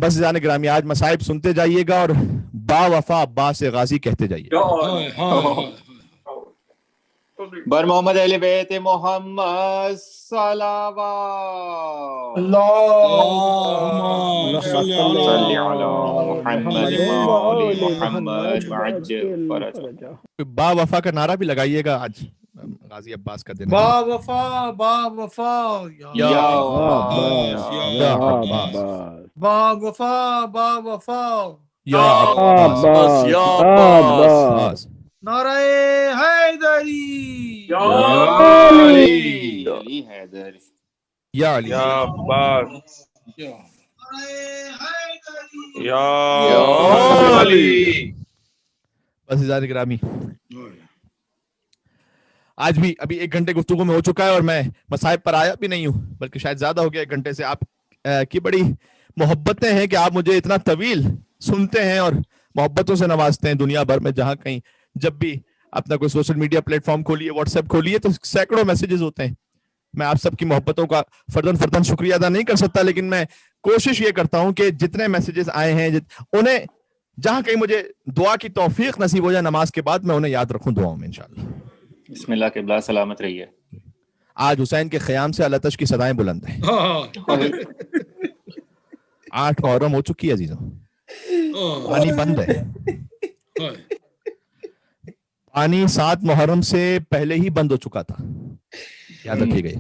بس جانے گرامی آج مصائب سنتے جائیے گا اور با وفا عباس غازی کہتے جائیے. بر محمد اہل بیت محمد صلوات. اللهم صل صلی علی محمد وآل محمد وعجل فرجہ. با وفا کا نعرہ بھی لگائیے گا آج غازی عباس کا دن. با وفا با وفا یا عباس با وفا با وفا یا عباس یا عباس نعرہ حیدری یا علی حیدر یا علی یا عباس یا علی. بس عزیزان گرامی آج بھی ابھی 1 گھنٹے گفتگو میں ہو چکا ہے اور میں مصائب پر آیا بھی نہیں ہوں بلکہ شاید زیادہ ہو گیا 1 گھنٹے سے. آپ کی بڑی محبتیں ہیں کہ آپ مجھے اتنا طویل سنتے ہیں اور محبتوں سے نوازتے ہیں. دنیا بھر میں جہاں کہیں جب بھی اپنا کوئی سوشل میڈیا پلیٹ فارم کھولیے واٹس ایپ کھولیے تو سینکڑوں میسیجز ہوتے ہیں. میں آپ سب کی محبتوں کا فرداً شکریہ ادا نہیں کر سکتا لیکن میں کوشش یہ کرتا ہوں کہ جتنے میسیجز آئے ہیں انہیں جہاں کہیں مجھے دعا کی توفیق نصیب ہو جائے نماز کے بعد میں انہیں یاد رکھوں دعاؤں میں انشاءاللہ. بسم اللہ کے بلا سلامت رہیے. آج حسین کے خیام سے الاتش کی صدائیں بلند ہیں. 8 محرم ہو چکی ہے عزیزوں. پانی بند ہے. پانی 7 محرم سے پہلے ہی بند ہو چکا تھا. یاد رکھیے گا.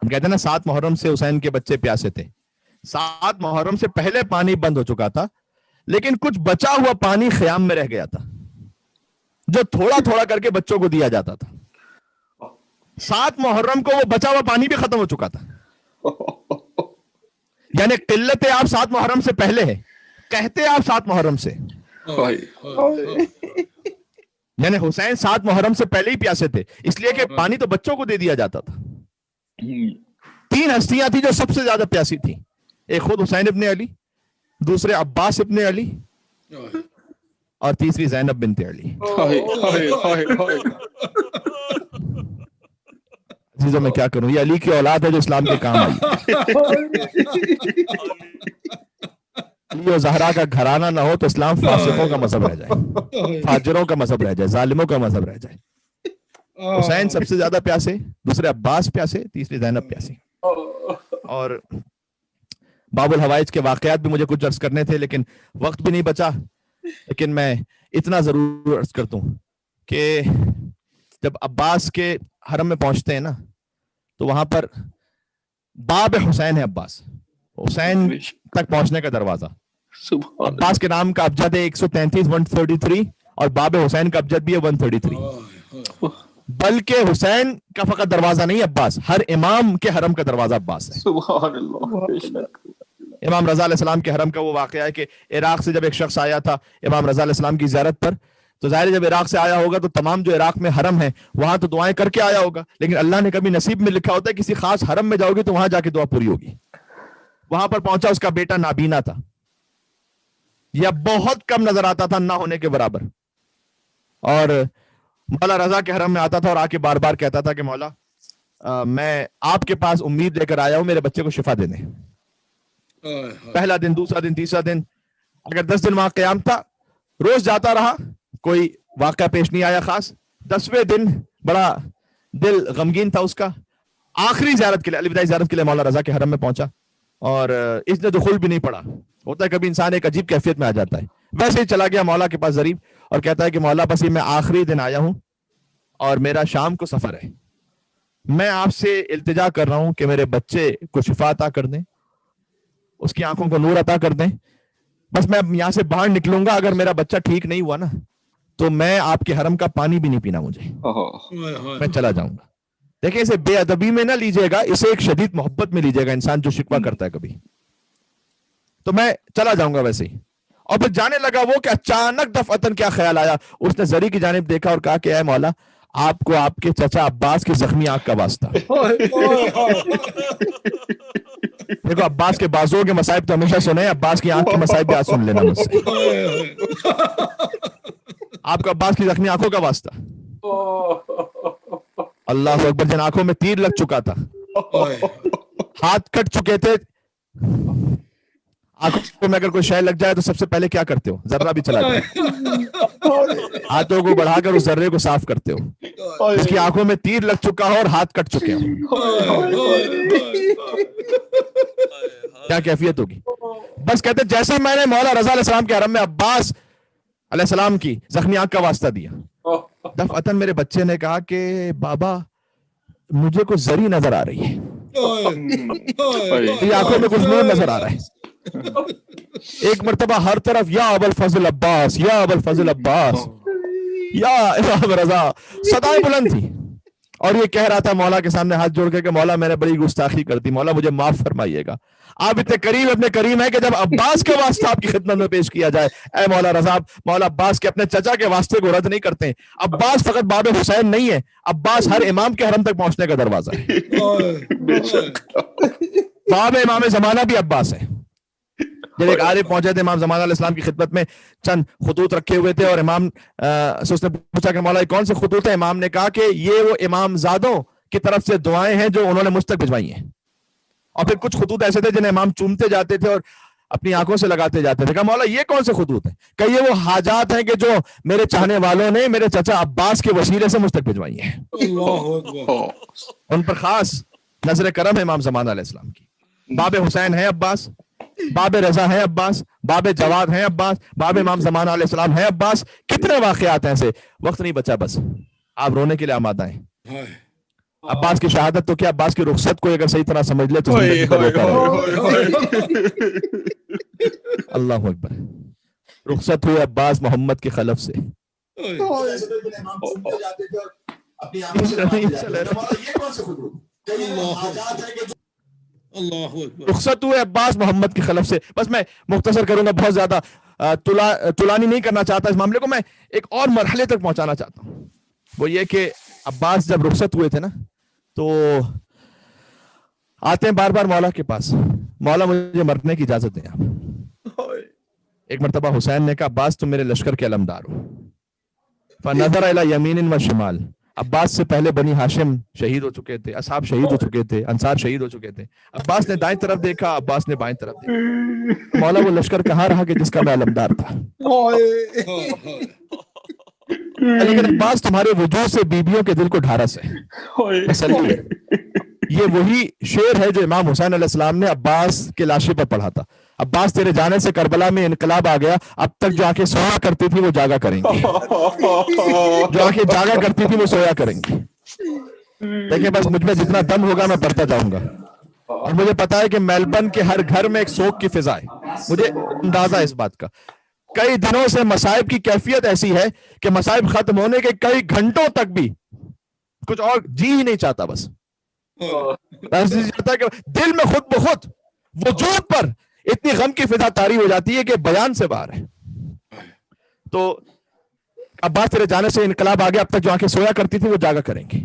ہم کہتے ہیں نا 7 محرم سے حسین کے بچے پیاسے تھے. 7 محرم سے پہلے پانی بند ہو چکا تھا لیکن کچھ بچا ہوا پانی خیام میں رہ گیا تھا جو تھوڑا تھوڑا کر کے بچوں کو دیا جاتا تھا. 7 محرم کو وہ بچا ہوا پانی بھی ختم ہو چکا تھا. یعنی قلت آپ 7 محرم سے پہلے ہے کہتے آپ 7 محرم سے. یعنی حسین 7 محرم سے پہلے ہی پیاسے تھے اس لیے کہ پانی تو بچوں کو دے دیا جاتا تھا. 3 ہستیاں تھیں جو سب سے زیادہ پیاسی تھیں. ایک خود حسین ابن علی, دوسرے عباس ابن علی اور تیسری زینب بنت علی. عزیزوں میں کیا کروں, یہ علی کی اولاد ہے جو اسلام کے کام آئی. علی و زہرا کا گھرانہ نہ ہو تو اسلام فاسقوں کا مذہب رہ جائے, فاجروں کا مذہب رہ جائے, ظالموں کا مذہب رہ جائے. حسین سب سے زیادہ پیاسے, دوسرے عباس پیاسے, تیسری زینب پیاسی. اور باب الحوائج کے واقعات بھی مجھے کچھ عرض کرنے تھے لیکن وقت بھی نہیں بچا. لیکن میں اتنا ضرور عرض کرتا ہوں کہ جب عباس کے حرم میں پہنچتے ہیں نا تو وہاں پر باب حسین ہے. عباس حسین تک پہنچنے کا دروازہ. عباس کے نام کا ابجد ہے 133 133 اور باب حسین کا ابجد بھی ہے 133. بلکہ حسین کا فقط دروازہ نہیں عباس, ہر امام کے حرم کا دروازہ عباس ہے. سبحان اللہ. امام رضا علیہ السلام کے حرم کا وہ واقعہ ہے کہ عراق سے جب ایک شخص آیا تھا امام رضا علیہ السلام کی زیارت پر تو ظاہر جب عراق سے آیا ہوگا تو تمام جو عراق میں حرم ہے وہاں تو دعائیں کر کے آیا ہوگا لیکن اللہ نے کبھی نصیب میں لکھا ہوتا ہے کسی خاص حرم میں جاؤ گے تو وہاں جا کے دعا پوری ہوگی. وہاں پر پہنچا, اس کا بیٹا نابینا تھا یا بہت کم نظر آتا تھا نہ ہونے کے برابر, اور مولا رضا کے حرم میں آتا تھا اور آ کے بار بار کہتا تھا کہ مولا میں آپ کے پاس امید لے کر آیا ہوں میرے بچے کو شفا دے دیں. پہلا دن, دوسرا دن, تیسرا دن, اگر 10 دن وہاں قیام تھا روز جاتا رہا, کوئی واقعہ پیش نہیں آیا خاص. 10ویں دن بڑا دل غمگین تھا اس کا. آخری زیارت کے لیے, الوداعی زیارت کے لیے مولا رضا کے حرم میں پہنچا اور اس نے دخول بھی نہیں پڑا. ہوتا ہے کبھی انسان ایک عجیب کیفیت میں آ جاتا ہے, ویسے ہی چلا گیا مولا کے پاس ضریب اور کہتا ہے کہ مولا بس یہ میں آخری دن آیا ہوں اور میرا شام کو سفر ہے, میں آپ سے التجا کر رہا ہوں کہ میرے بچے کو شفا عطا کر دیں, اس کی آنکھوں کو نور عطا کر دیں. بس میں یہاں سے باہر نکلوں گا, اگر میرا بچہ ٹھیک نہیں ہوا نا تو میں آپ کے حرم کا پانی بھی نہیں پینا, مجھے میں چلا جاؤں گا. دیکھیں اسے بے ادبی میں نہ لیجیے گا, اسے ایک شدید محبت میں لیجیے گا. انسان جو شکوہ کرتا ہے کبھی, تو میں چلا جاؤں گا ویسے ہی. اور پھر جانے لگا وہ کہ اچانک دفعتاً کیا خیال آیا, اس نے زری کی جانب دیکھا اور کہا کہ اے مولا آپ کو آپ کے چچا عباس کی زخمی آنکھ کا واسطہ. دیکھو عباس کے بازو کے مصائب تو ہمیشہ سنے, عباس کی آنکھ کے مصائب بھی آج سن لینا مجھ سے. آپ کو عباس کی زخمی آنکھوں کا واسطہ. اللہ اکبر, جن آنکھوں میں تیر لگ چکا تھا, ہاتھ کٹ چکے تھے, आंखों में अगर कोई शय लग जाए तो सबसे पहले क्या करते हो? जर्रा भी चला जाए, हाथों को बढ़ाकर उस जर्रे को साफ करते हो। जिसकी आंखों में तीर लग चुका हो और हाथ कट चुके हो, क्या कैफियत होगी? बस कहते जैसे मैंने मौला रजा अलैहिस्सलाम के हरम में अब्बास अलैहिस्सलाम की जख्मी आंख का वास्ता दिया, दफअतन मेरे बच्चे ने कहा कि बाबा मुझे कुछ जरी नजर आ रही है, ये आंखों में कुछ नूर नजर आ रहा है। एक मर्तबा हर तरफ या अबुल फजल अब्बास, या अबुल फजल अब्बास, या इमाम रजा, सदाएं बुलंद थी। और ये कह रहा था मौला के सामने हाथ जोड़ के कि मौला मैंने बड़ी गुस्ताखी कर दी, मौला मुझे माफ फरमाइएगा। आप इतने करीब अपने करीम है कि जब अब्बास के वास्ते आपकी खिदमत में पेश किया जाए, ऐ मौला रजा, मौला अब्बास के अपने चचा के वास्ते को रद्द नहीं करते। अब्बास फकत बाब हुसैन नहीं है, अब्बास हर इमाम के हरम तक पहुंचने का दरवाजा है। बाब इमाम जमाना भी अब्बास है। जब एक आरिफ पहुंचे थे इमाम जमान अलैहिस्सलाम की खिदमत में, चंद खुतूत रखे हुए थे और इमाम से उसने पूछा कि मौला कौन से खुतूत है? इमाम ने कहा कि ये वो इमाम ज़ादों की तरफ से दुआएं हैं जो उन्होंने मुझ तक भिजवाई हैं। और फिर कुछ खुतूत ऐसे थे जिन्हें इमाम चूमते जाते थे और अपनी आंखों से लगाते जाते थे। कहा मौला ये कौन से खुतूत हैं? कहा ये वो हाजात हैं कि जो मेरे चाहने वालों ने मेरे चचा अब्बास के वसीले से मुझ तक भिजवाई हैं। उन पर खास नजर करम है इमाम जमान अलैहिस्सलाम की। बाब हुसैन है अब्बास, बाब रजा है अब्बास, बाब जवाद है अब्बास, बाब इमाम जमान अलैहिस्सलाम है अब्बास। कितने वाकयात हैं ऐसे, वक्त नहीं बचा, बस आप रोने के लिए आमादा हैं। अब्बास की शहादत तो क्या, अब्बास की रुखसत को अगर सही तरह समझ ले तो जिंदगी भर रोता रहेगा। अल्लाह अकबर। रुखसत हुए अब्बास मोहम्मद के खलफ से। रुखसत हुए अब्बास मोहम्मद की खलफ से। बस मैं मुख्तसर करूंगा, बहुत ज्यादा तुलानी नहीं करना चाहता। इस मामले को मैं एक और मरहले तक पहुंचाना चाहता हूं। वो ये कि अब्बास जब रुखसत हुए थे ना, तो आते हैं बार बार मौला के पास, मौला मुझे मरने की इजाजत दें आप। एक मरतबा हुसैन ने कहा अब्बास तुम मेरे लश्कर के अलमदार हो। फनज़र इला यमीन व शिमाल, अब्बास से पहले बनी हाशिम शहीद हो चुके थे, असहाब शहीद हो चुके थे, अंसार शहीद हो चुके थे। अब्बास ने दाएं तरफ देखा, अब्बास ने बाएं तरफ देखा। मौला वो लश्कर कहाँ रहा कि जिसका मैं अलमदार था। लेकिन अब्बास तुम्हारे वजूद से बीबियों के दिल को ढारस है, तसल्ली है। ये वही शेर है जो इमाम हुसैन अलैहिस्सलाम ने अब्बास के लाशे पर पढ़ा था। अब्बास तेरे जाने से करबला में इनकलाब आ गया, अब तक जो आंखें सोया करती थी वो जागा करेंगी, जो आंखें जागा करती थी वो सोया करेंगी। देखिए बस मुझ में जितना दम होगा मैं बढ़ता जाऊंगा। और मुझे पता है कि मेलबर्न के हर घर में एक सोग की फिजा है, मुझे अंदाजा है इस बात का। कई दिनों से मसाइब की कैफियत ऐसी है कि मसाइब खत्म होने के कई घंटों तक भी कुछ और जी ही नहीं चाहता, बस चाहता है कि दिल में खुद ब खुद वजूद पर इतनी गम की फिजा तारी हो जाती है कि बयान से बाहर है। तो अब्बास तेरे जाने से इनकलाब आ गया, अब तक जो आंखें सोया करती थी वो जागा करेंगी,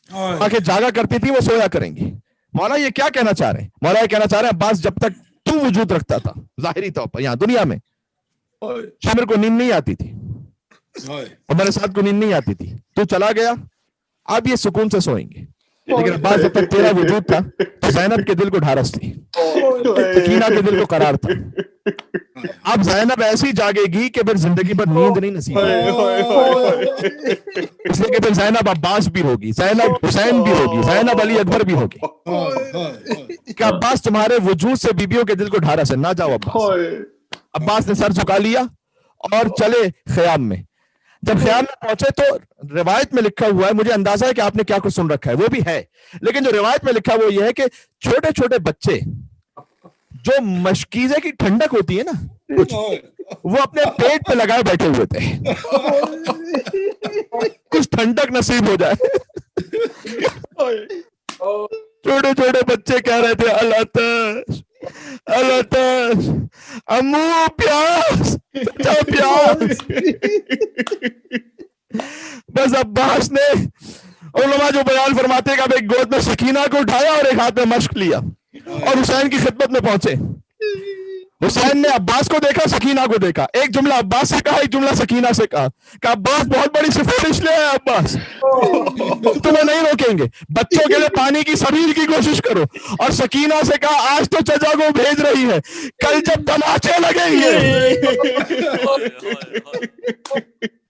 आंखें जागा करती थी वो सोया करेंगी। मौला ये क्या कहना चाह रहे हैं? मौला ये कहना चाह रहे हैं अब्बास जब तक तू वजूद रखता था जाहिरी तौर पर यहाँ दुनिया में, शामिर को नींद नहीं आती थी और मेरे साथ को नींद नहीं आती थी। तू चला गया, अब ये सुकून से सोएंगे। लेकिन अब्बास जब तक तेरा वजूद था तो ज़ैनब के दिल को ढारस थी, सकीना के दिल को करार था। अब ज़ैनब ऐसी जागेगी कि फिर जिंदगी भर नींद नहीं नसीब, इसलिए कि फिर ज़ैनब अब्बास भी होगी, ज़ैनब हुसैन भी होगी, ज़ैनब अली अकबर भी होगी। कि अब्बास तुम्हारे वजूद से बीबियों के दिल को ढारस है, ना जाओ अब्बास। अब्बास ने सर झुका लिया और चले ख़याम में। जब ख़याम में पहुंचे तो रिवायत में लिखा हुआ है, मुझे अंदाजा है कि आपने क्या कुछ सुन रखा है वो भी है, लेकिन जो रिवायत में लिखा वो ये है कि छोटे छोटे बच्चे जो मशकीज़े की ठंडक होती है ना कुछ, वो अपने पेट पे लगाए बैठे हुए थे, कुछ ठंडक नसीब हो जाए। छोटे छोटे बच्चे कह रहे थे अल्लाह अम्मू प्यास, प्यास। बस अब्बास ने उलमा जो बयान फरमाते हैं कि एक गोद में सकीना को उठाया और एक हाथ में मश्क लिया और हुसैन की खिदमत में पहुंचे। हुसैन ने अब्बास को देखा, सकीना को देखा, एक जुमला अब्बास से कहा, एक जुमला सकीना से कहा कि अब्बास बहुत बड़ी सिफारिश ले आए अब्बास, तुम्हें नहीं रोकेंगे, बच्चों के लिए पानी की सबील की कोशिश करो। और सकीना से कहा आज तो चचा को भेज रही है, कल जब तमाचे लगेंगे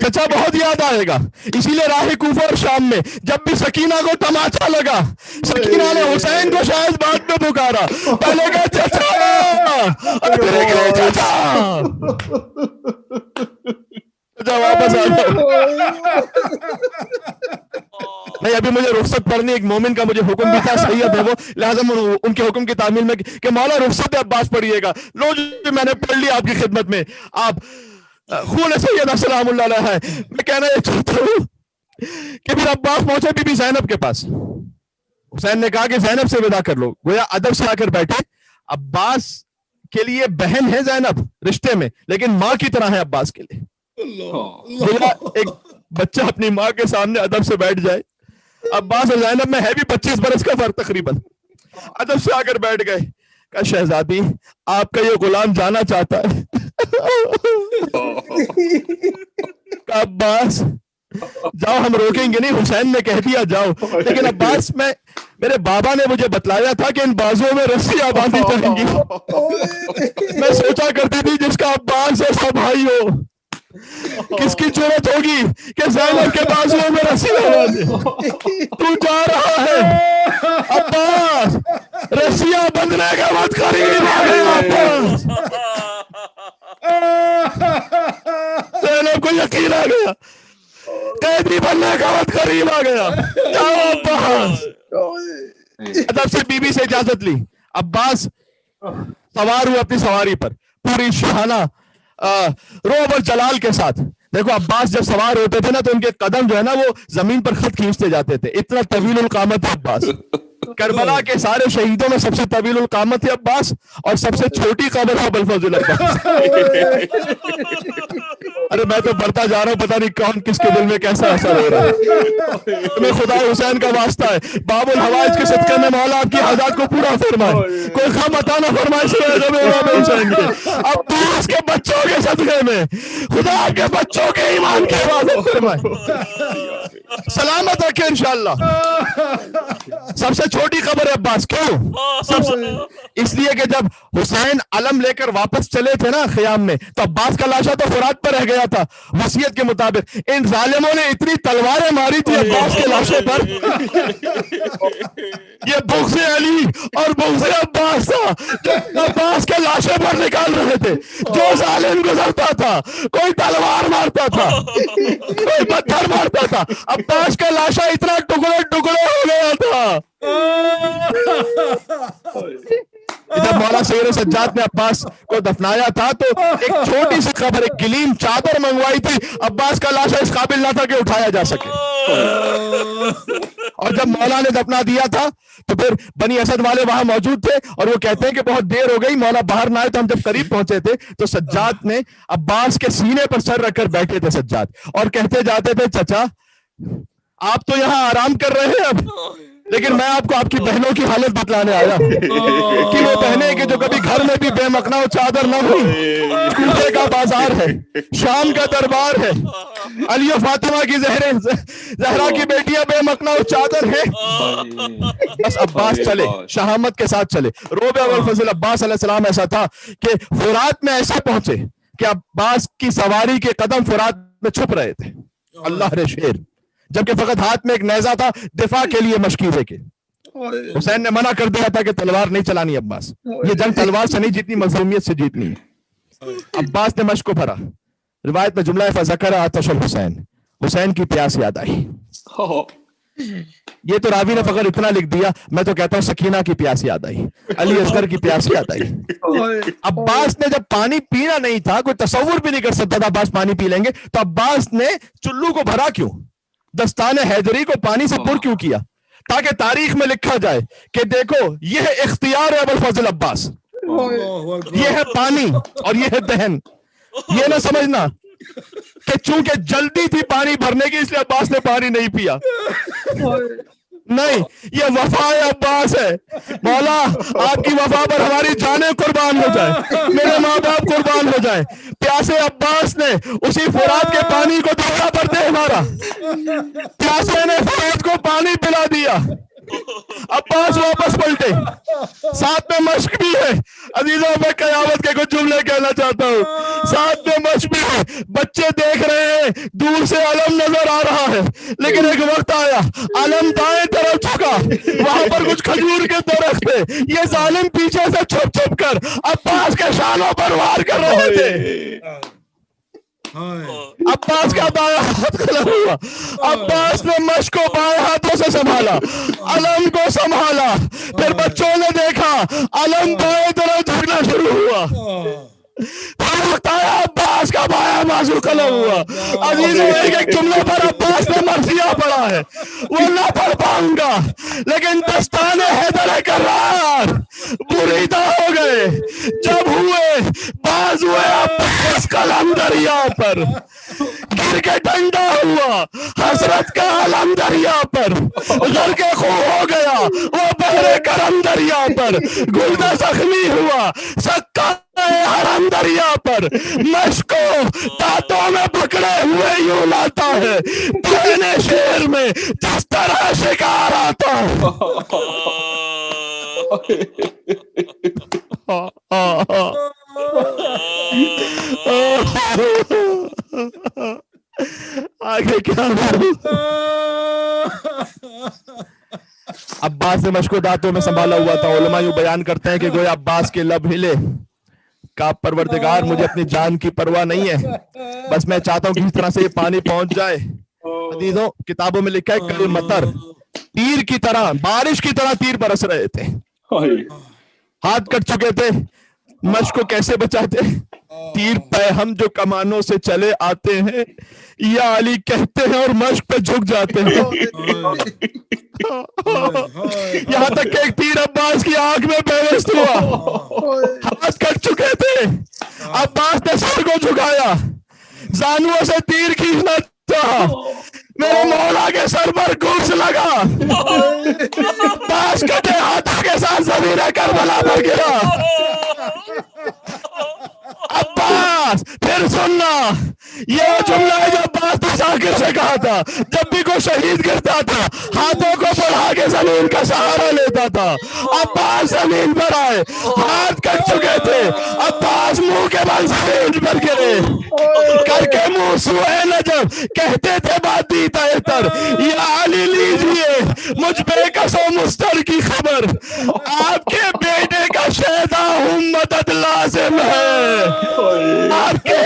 चचा बहुत याद आएगा। इसीलिए राह कूफा और शाम में जब भी सकीना को तमाचा लगा, सकीना ने हुसैन को शायद बाद में पुकारा, पहले कहा चचा और फिर गए चाचा, चचा वापस आ जाओ। नहीं, अभी मुझे रुखसत पढ़नी, एक मोमिन का मुझे हुक्म भी था, सैयद है वो, लिहाजा उनके हुक्म की तामील में कि मौला रुखसत अब्बास पढ़िएगा। लो जी मैंने पढ़ लिया आपकी खिदमत में, आप खून सैयद सलामुल्लाह अलैह है। मैं कहना ये चाहता हूँ कि फिर अब्बास पहुंचे बीबी ज़ैनब के पास। हुसैन ने कहा कि ज़ैनब से विदा कर लो, गोया अदब से आकर बैठे। अब्बास के लिए बहन है ज़ैनब रिश्ते में, लेकिन माँ की तरह है अब्बास के लिए। गोया एक बच्चा अपनी माँ के सामने अदब से बैठ जाए। अब्बास और ज़ैनब में है भी 25 बरस का फर्क तकरीबन। अदब से आकर बैठ गए, कहा शहजादी आपका ये गुलाम जाना चाहता है। अब्बास जाओ, हम रोकेंगे नहीं, हुसैन ने कह दिया जाओ। लेकिन अब्बास मेरे बाबा ने मुझे बतलाया था कि इन बाजुओं में रस्सियां बांधी जाएंगी। मैं सोचा करती थी जिसका अब्बास ऐसा भाई हो, किसकी जरूरत होगी कि ज़ैनब के बाजुओं में रस्सियां बांधे। तू जा रहा है अब्बास, रस्सियां बंधने का वक्त करीब आ गया अब्बास। ज़ैनब को यकीन आ गया, कैदी बनने का वक्त करीब आ गया। जाओ अब्बास। अदब से बीबी से इजाजत ली, अब्बास सवार हुए अपनी सवारी पर पूरी शाहाना रोब और जलाल के साथ। देखो अब्बास जब सवार होते थे ना तो उनके कदम जो है ना वो जमीन पर खत खींचते जाते थे, इतना तवीलुल कामत है अब्बास। करबला के सारे शहीदों में सबसे तवीलुल कामत है अब्बास, और सबसे छोटी कब्र है अबुल अब्बास। अरे मैं तो बढ़ता जा रहा हूँ, पता नहीं कौन किसके दिल में कैसा असर हो रहा है। तुम्हें खुदा हुसैन का वास्ता है, बाबुल हवाइज के सदके में मौला आपकी हाजात को पूरा फरमाए, कोई खम अता ना फरमाए हुसैन के। अब्बास के बच्चों के सदके में खुदा आपके बच्चों के ईमान की हिफाजत फरमाए, सलामत रखे इंशाअल्लाह। सबसे छोटी खबर है अब्बास, क्यों? इसलिए कि जब हुसैन अलम लेकर वापस चले थे ना खियाम में, तो अब्बास का लाशा तो फुरात पर रह गया था वसीयत के मुताबिक। इन जालिमों ने इतनी तलवारें मारी थी अब्बास के लाशे पर, ये बुग़्ज़े अली और बुग़्ज़े अब्बास था जो अब्बास के लाशे पर निकाल रहे थे। जो जालिम गुजरता था, कोई तलवार मारता था, कोई पत्थर मारता था, अब्बास का लाशा इतना टुकड़े टुकड़े हो गया था। जब मौला सैयद सज्जाद ने अब्बास को दफनाया था तो एक छोटी सी खबर, एक गिलीम चादर मंगवाई थी, अब्बास का लाशा इस काबिल ना था कि उठाया जा सके। और जब मौला ने दफना दिया था तो फिर बनी असद वाले वहां मौजूद थे, और वो कहते हैं कि बहुत देर हो गई, मौला बाहर ना आए। तो हम जब करीब पहुंचे थे तो सज्जाद ने अब्बास के सीने पर सर रखकर बैठे थे सज्जाद, और कहते जाते थे चचा आप तो यहाँ आराम कर रहे हैं अब, लेकिन मैं आपको आपकी बहनों की हालत बतलाने आया कि वो बहनें कि जो कभी घर में भी बेमकना चादर न हुई। कूफे का बाजार है, शाम का दरबार है, अली और फातिमा की जहरा की बेटियां बेमकना चादर है। बस अब्बास चले, शहामत के साथ चले। रोब अबुल फजल अब्बास अलैहिस्सलाम ऐसा था कि फुरात में ऐसे पहुंचे कि अब्बास की सवारी के कदम फुरात में छुप रहे थे। अल्लाह रे शेर, जबकि फकत हाथ में एक नेजा था दिफा के लिए मशकीजे के। हुसैन ने मना कर दिया था कि तलवार नहीं चलानी अब्बास, ये जंग तलवार से नहीं जीतनी, मजलूमियत से जीतनी है। अब्बास ने मश्क को भरा। रिवायत में जुमला है फज़करा आतशल हुसैन, हुसैन की प्यास याद आई। ये तो रावी ने फकर इतना लिख दिया, मैं तो कहता हूँ सकीना की प्यास याद आई, अली असगर की प्यास याद आई। अब्बास ने जब पानी पीना नहीं था, कोई तसव्वुर भी नहीं कर सकता था अब्बास पानी पी लेंगे, तो अब्बास ने चुल्लू को भरा क्यों, दस्ताने हैदरी को पानी से पुर क्यों किया, ताकि तारीख में लिखा जाए कि देखो यह इख्तियार है अबुल फजल अब्बास, ये है पानी और ये है दहन। ये ना समझना कि चूंकि जल्दी थी पानी भरने की इसलिए अब्बास ने पानी नहीं पिया। नहीं, ये वफा अब्बास है। मौला आपकी वफा पर हमारी जानें कुर्बान हो जाए, मेरे माँ बाप कुर्बान हो जाए। प्यासे अब्बास ने उसी फुरात के पानी को दूसरा पर दे मारा, प्यासे ने फुरात को पानी पिला दिया। अब्बास वापस पलटे, साथ में मश्क भी है। अजीजों, मैं कयामत के कुछ जुमले कहना चाहता हूँ, साथ में मश्क भी है। बच्चे देख रहे हैं, दूर से अलम नजर आ रहा है, लेकिन एक वक्त आया अलम दाएं तरफ झुका, वहां पर कुछ खजूर के दरख्त थे। ये जालिम पीछे से छुप छुप कर अब्बास के शानों पर वार कर रहे थे। अब्बास का बायां हाथ खड़ा हुआ, अब्बास ने मश्क को बाएं हाथों से संभाला, अलम को संभाला, फिर बच्चों ने देखा अलम बाएं तरफ झुकना शुरू हुआ। वक्त आया अब्बास का बायां बाजू कलम हुआ। अजीजों, एक जुमले पर अब्बास ने मर्सिया पढ़ा है, वो ना पढ़ पाऊंगा, लेकिन दस्ताने हैदर करार बुरीदा हो गए जब हुए बाज हुए अब्बास कलम दरिया पर, गिर के डंडा हुआ हसरत का अलम दरिया पर, घर के खो हो गया वो बहरे करम दरिया पर, गुलदा जख्मी हुआ सक्का हरम दरिया पर, मश्को दांतों में पकड़े हुए यूं लाता है, पहने शेर में जिस तरह शिकार आता है। आगे क्या बोलूं? अब्बास ने मश्को दांतों में संभाला हुआ था। उलमा यूं बयान करते हैं कि गोया अब्बास के लब हिले, का परवरदिगार मुझे अपनी जान की परवाह नहीं है, बस मैं चाहता हूं कि इस तरह से ये पानी पहुंच जाए। अजीजों, किताबों में लिखा है कल मतर, तीर की तरह, बारिश की तरह तीर बरस रहे थे, हाथ कट चुके थे। मश्क को कैसे बचाते? तीर पे हम जो कमानों से चले आते हैं, या अली कहते हैं और मश्क पे झुक जाते हैं। यहाँ तक कि एक तीर अब्बास की आंख में पेवस्त हुआ, हाथ कट चुके थे, अब्बास ने सर को झुकाया, जानुओं से तीर खींचना चाहा, मेरे मौला के सर पर घूस लगा, अब्बास कटे हाथों के साथ ज़मीन करबला पर गिरा। अब्बास, फिर सुनना, ये जुमला है जो अब्बास ने जाकिर से कहा था, जब भी कोई शहीद गिरता था हाथों को बढ़ा के जमीन का सहारा लेता था। अब्बास जमीन पर आए, हाथ कट चुके थे, अब्बास मुंह के बल जमीन पर गिरे, करके मुंह सुए नजब कहते थे बाती तर, या अली लीजिए मुझ बेकसो मुस्तर की खबर, आपके बेटे का शहदा हूं मदद लाजिम है, आपके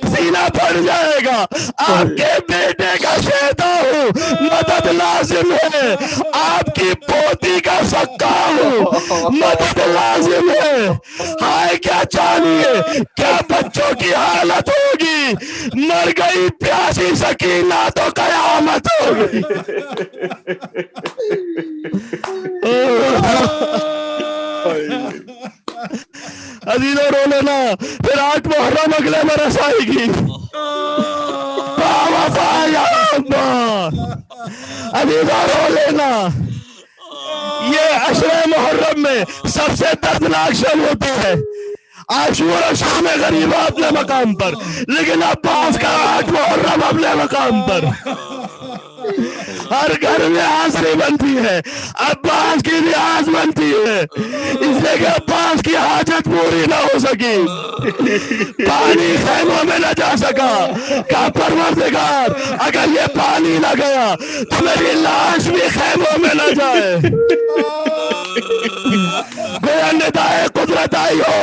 सीना फट जाएगा, आपके बेटे का शहदा हूं मदद लाजिम है, आपकी पोती का सक्का हूं मदद लाजिम है। हाय क्या जानिए क्या बच्चों की हालत होगी, मर गई प्यासी सकीना तो कयामत होगी। अजीजों, रो लेना, फिर 8 मुहर्रम अगले बरस आएगी। अजीजों, रो लेना, ये अशरे मुहर्रम में सबसे दर्दनाक शब होती है। आशूरा शाम गरीबा अपने मकाम पर, लेकिन अब्बास का 8 मुहर्रम अपने मकाम पर। हर घर में हाजिरी बनती है, अब्बास की रियाज बनती है, इसलिए कि अब्बास की हाजत पूरी ना हो सकी, पानी खैमों में न जा सका। का परवरदिगार, अगर ये पानी न गया तो मेरी लाश भी खैमों में न जाए। गोया निदाए कुदरत आई हो,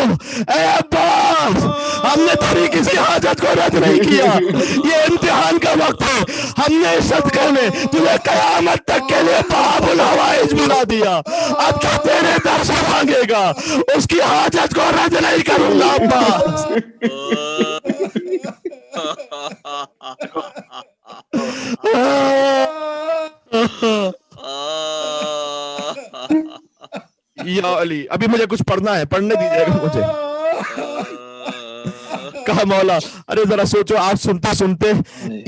ए अब्बास, हमने तेरी किसी हाजत को रद्द नहीं किया, ये इम्तिहान का वक्त है, हमने सदके में तुझे कयामत तक के लिए बाबुल हवाइज बुला दिया, अब जो तेरे दर से मांगेगा उसकी हाजत को रद्द नहीं करूंगा अब्बास। या अली, अभी मुझे कुछ पढ़ना है, पढ़ने दीजिएगा मुझे। कहा मौला अरे जरा सोचो, आप सुनते सुनते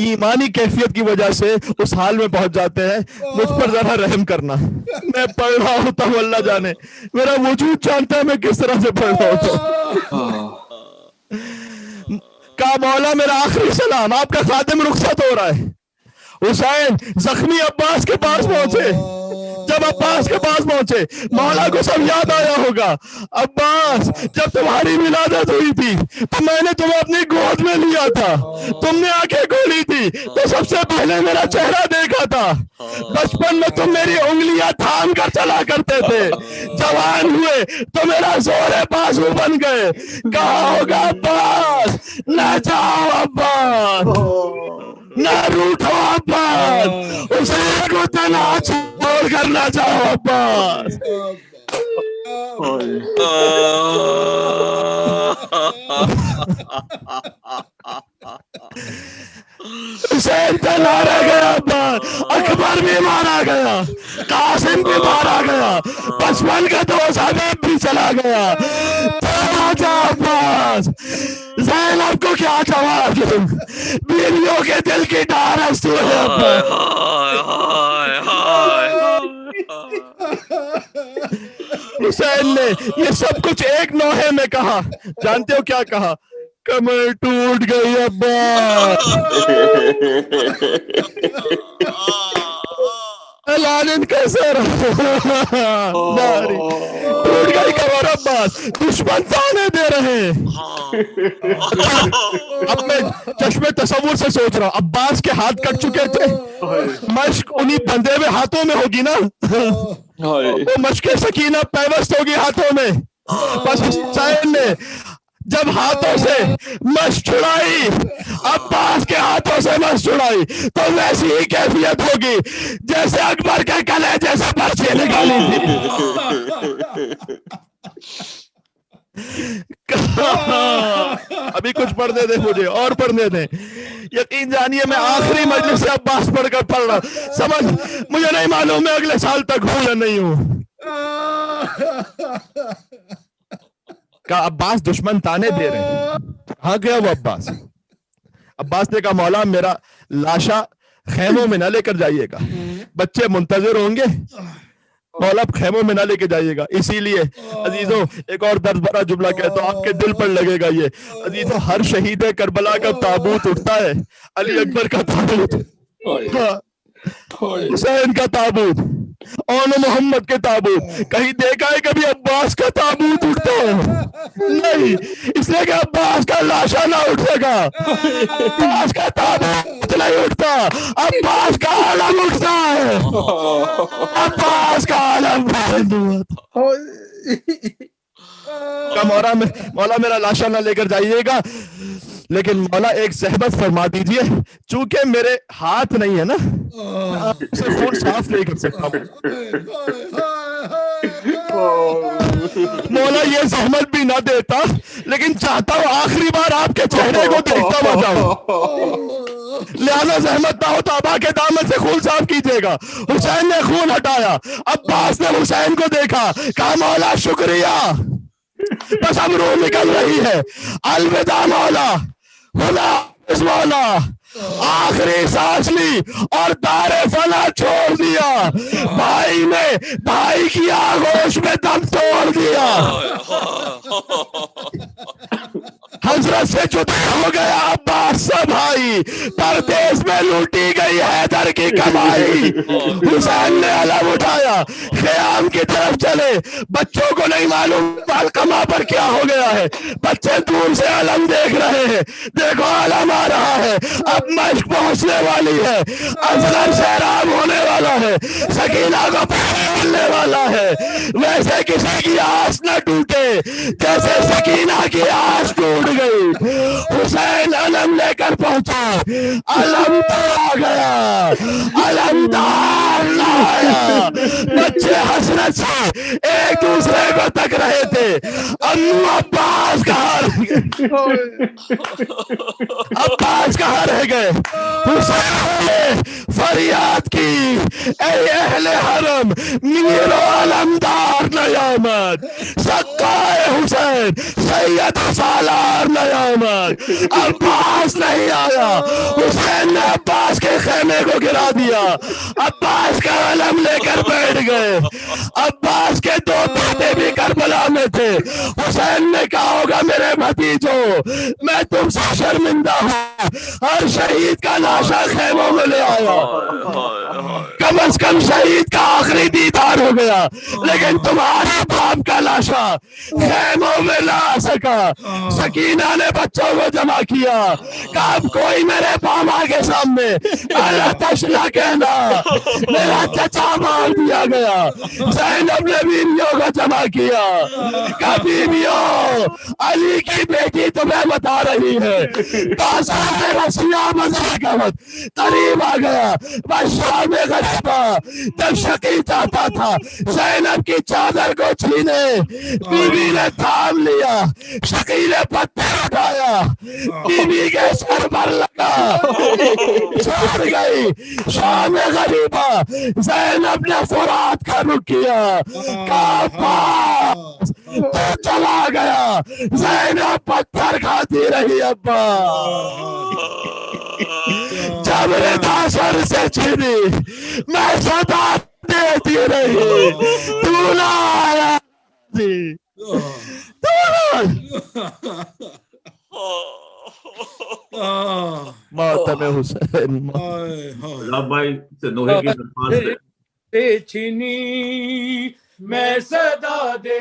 ईमानी कैफियत की वजह से उस हाल में पहुंच जाते हैं, मुझ पर जरा रहम करना। मैं पढ़ रहा होता हूँ, अल्लाह जाने, मेरा वजूद जानता है मैं किस तरह से पढ़ रहा होता हूँ। कहा मौला मेरा आखिरी सलाम, आपका खादिम रुखसत हो रहा है। हुसैन जख्मी अब्बास के पास पहुंचे। जब अब्बास के पास पहुंचे, मौला को सब याद आया होगा। अब्बास, जब तुम्हारी विलादत हुई थी तो मैंने तुम्हें अपनी गोद में लिया था, तुमने आंखें खोली थी तो सबसे पहले मेरा चेहरा देखा था। बचपन में तुम मेरी उंगलियां थाम कर चला करते थे, जवान हुए तो मेरा जोरे बाजू बन गए। कहा होगा अब्बास, न जाओ अब्बास, ना रूठो अब्बास, हुसैन को तन्हा छोड़ कर ना जाओ अब्बास। हुसैन तन्हा रह गया अब्बास, अकबर भी मारा गया, कासिम भी मारा गया, बचपन का दोस्त हबीब भी चला गया। अब्बास, ज़ैनब को क्या जवाब दूं, बीवियों के दिल की ढारस तू है अब्बास। हुसैन ने ये सब कुछ एक नोहे में कहा। जानते हो क्या कहा? कमर टूट गई अब्बास, लानत कैसे रहा, टूट गई कमर अब्बास, दुश्मन ताने दे रहे हैं। अब मैं चश्मे तसव्वुर से सोच रहा हूँ, अब्बास के हाथ कट चुके थे, मश्क उन्हीं बंधे हुए हाथों में होगी ना, वो मश्क सकीना पैवस्त होगी हाथों में। बस हुसैन ने जब हाथों से मश्क छुड़ाई, अब्बास के हाथों से मश्क छुड़ाई, तो वैसी ही कैफियत होगी जैसे अकबर के कलेजे से पर्ची निकाली थी। अभी कुछ पढ़ने दे मुझे, और पढ़ने दे। यकीन जानिए मैं आखिरी मजलिस से अब्बास पढ़कर पढ़ रहा, समझ मुझे नहीं मालूम मैं अगले साल तक हूं या नहीं हूं। का अब्बास दुश्मन ताने दे रहे हैं, कहाँ गया वो अब्बास? अब्बास ने कहा मौला मेरा लाशा खैमों में ना लेकर जाइएगा, बच्चे मुंतजर होंगे, मौला खैमों में ना लेके जाइएगा। इसीलिए अजीजों एक और दर्द भरा जुमला कहता हूं, आपके दिल पर लगेगा ये। अजीजों हर शहीद करबला का ताबूत उठता है, अली अकबर का ताबूत, हुसैन का ताबूत, और मोहम्मद के ताबूत। कहीं देखा है कभी अब्बास का ताबूत उठता है? नहीं, इसलिए कि अब्बास का लाशा ना उठेगा, अब्बास का ताबूत नहीं उठता, अब्बास का आलम उठता है, अब्बास का आलम। मौला मेरा लाशा ना लेकर जाइएगा, लेकिन मौला एक ज़हमत फरमा दीजिए, चूंकि मेरे हाथ नहीं है ना, आपसे खून साफ नहीं कर सकता। मौला ये ज़हमत भी ना देता, लेकिन चाहता हूँ आखिरी बार आपके चेहरे को देखता हुआ जाऊं। लिहाजा ज़हमत ना हो तो अबा के दामन से खून साफ कीजिएगा। हुसैन ने खून हटाया, अब्बास ने हुसैन को देखा, कहा मौला शुक्रिया, बस अब रूह निकल रही है, अलविदा मौला, खुदा मौला। आखिरी सांस ली और दारे फना छोड़ दिया, भाई ने भाई की आगोश में दम तोड़ दिया। हजरत से जुदा हो गया अब्बास से भाई, परदेश में लूटी गई हैदर की कमाई। हुसैन ने अलम उठाया, ख़याम की तरफ चले, बच्चों को नहीं मालूम अलकमा पर क्या हो गया है, बच्चे दूर से अलम देख रहे हैं, देखो अलम आ रहा है, अब मश्क पहुंचने वाली है, अजगर सैराब होने वाला है, सकीना को मिलने वाला है। वैसे किसी की आस न टूटे जैसे सकीना की आस टूट गई। हुसैन अलम लेकर کر پہنچے، علمدار آ گیا، علمدار لایا۔ بچے حسرت سے ایک دوسرے کو تک رہے تھے، امو عباس کہاں رہ گئے، عباس کہاں رہ گئے؟ حسین نے فریاد کی، اے اہل حرم، میر و علمدار نیامد، سقائے حسین، سید سالار نیامد، عباس نہیں آیا۔ حسین نے عباس کے خیمے کو گرا دیا، عباس کا علم لے کر بیٹھ گئے۔ عباس کے دو بیٹے بھی کربلا میں تھے۔ حسین نے کہا ہوگا میرے بھتیجو، میں تم سے شرمندہ ہوں، ہر شہید کا لاشا خیموں میں لے آیا، کم از کم شہید کا آخری دیدار ہو گیا، لیکن تمہارے باپ کا لاشا خیموں میں لا سکا۔ سکینہ نے بچوں کو جمع کیا، کہا اب کوئی میرے بابا کے سامنے اللہ تشلا کہنا، میرا چچا مار دیا گیا۔ زینب نے بیویوں کو جمع کیا، کہا بیویوں، علی کی بیٹی تمہیں بتا رہی ہے، بازار میں رسیاں بازار کا وقت قریب آ گیا۔ بادشاہ غریبہ جب شقی چاہتا تھا زینب کی چادر کو چھینے، بیوی نے تھام لیا، شقی نے پتھر اٹھایا، بیوی کے سر پر لگا، چھوڑ گئی۔ شام غریبہ زینب نے فرات کا رخ کیا، کہا عباس تو چلا گیا، زینب پتھر کھاتی رہی۔ ابا جبر داسر سے چھینی، میں صدا دیتی رہی، تو نہ آیا تھی، تو نہ ماتم حسین۔ اللہ بھائی سے نوحے کی درخواست ہے۔ چھینی میں صدا دے